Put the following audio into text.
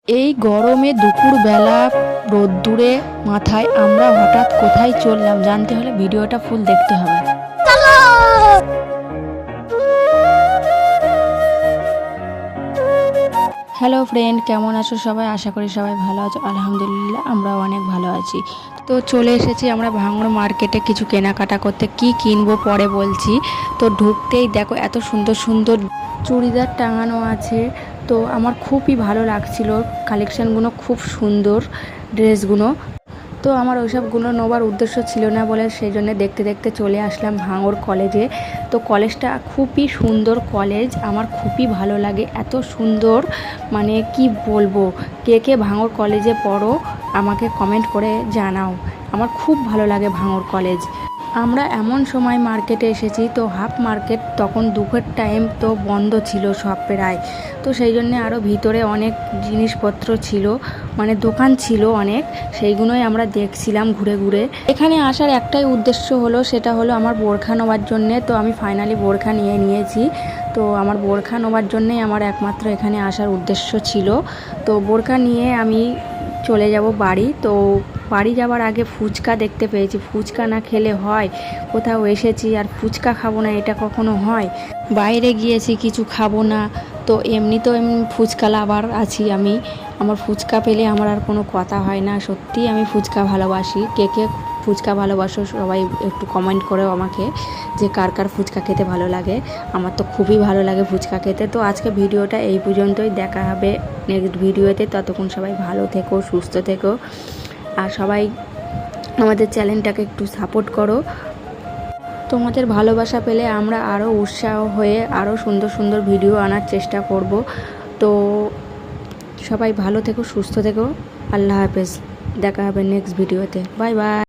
এই গরমে দুপুরবেলা রোদ্দুরে মাথায় আমরা হঠাৎ কোথায় চললাম জানতে হলে ভিডিওটা ফুল দেখতে হবে। হ্যালো ফ্রেন্ড, কেমন আছো সবাই? আশা করি সবাই ভালো আছো। আলহামদুলিল্লাহ আমরাও অনেক ভালো আছি। তো চলে এসেছি আমরা ভাঙড় মার্কেটে কিছু কেনাকাটা করতে। কি কিনবো পরে বলছি। তো ঢুকতেই দেখো এত সুন্দর সুন্দর চুড়িদার টাঙানো আছে। তো আমার খুবই ভালো লাগছিল, কালেকশানগুলো খুব সুন্দর, ড্রেসগুলো। তো আমার ওইসবগুলো নেওয়ার উদ্দেশ্য ছিল না বলে সেই জন্য দেখতে দেখতে চলে আসলাম ভাঙড় কলেজে। তো কলেজটা খুবই সুন্দর কলেজ, আমার খুবই ভালো লাগে, এত সুন্দর মানে কি বলবো। কে কে ভাঙড় কলেজে পড়ো আমাকে কমেন্ট করে জানাও। আমার খুব ভালো লাগে ভাঙড় কলেজ। আমরা এমন সময় মার্কেটে এসেছি, তো হাফ মার্কেট তখন দুপুরের টাইম, তো বন্ধ ছিল সব প্রায়। তো সেই জন্যে আরও ভিতরে অনেক জিনিসপত্র ছিল, মানে দোকান ছিল অনেক, সেইগুলোই আমরা দেখছিলাম ঘুরে ঘুরে। এখানে আসার একটাই উদ্দেশ্য হলো, সেটা হলো আমার বোরখা নেওয়ার জন্যে। তো আমি ফাইনালি বোরখা নিয়েছি। তো আমার বোরখা নেওয়ার জন্যেই আমার একমাত্র এখানে আসার উদ্দেশ্য ছিল। তো বোরখা নিয়ে আমি চলে যাব বাড়ি। তো বাড়ি যাওয়ার আগে ফুচকা দেখতে পেয়েছি, ফুচকা না খেলে হয়? কোথাও এসেছি আর ফুচকা খাবো না, এটা কখনো হয়? বাইরে গিয়েছি কিছু খাবো না, তো এমনি ফুচকা লাভার আছি আমি। আমার ফুচকা পেলে আমার আর কোনো কথা হয় না। সত্যিই আমি ফুচকা ভালোবাসি। কে কে ফুচকা ভালোবাসো সবাই একটু কমেন্ট করো আমাকে, যে কার কার ফুচকা খেতে ভালো লাগে। আমার তো খুবই ভালো লাগে ফুচকা খেতে। তো আজকে ভিডিওটা এই পর্যন্তই, দেখা হবে নেক্সট ভিডিওতে। ততক্ষণ সবাই ভালো থেকো, সুস্থ থেকো, আর সবাই আমাদের চ্যানেলটাকে একটু সাপোর্ট করো। তোমাদের ভালোবাসা পেলে আমরা আরও উৎসাহ হয়ে আরও সুন্দর সুন্দর ভিডিও আনার চেষ্টা করব। তো সবাই ভালো থেকো, সুস্থ থেকো। আল্লাহ হাফেজ, দেখা হবে নেক্সট ভিডিওতে। Bye bye.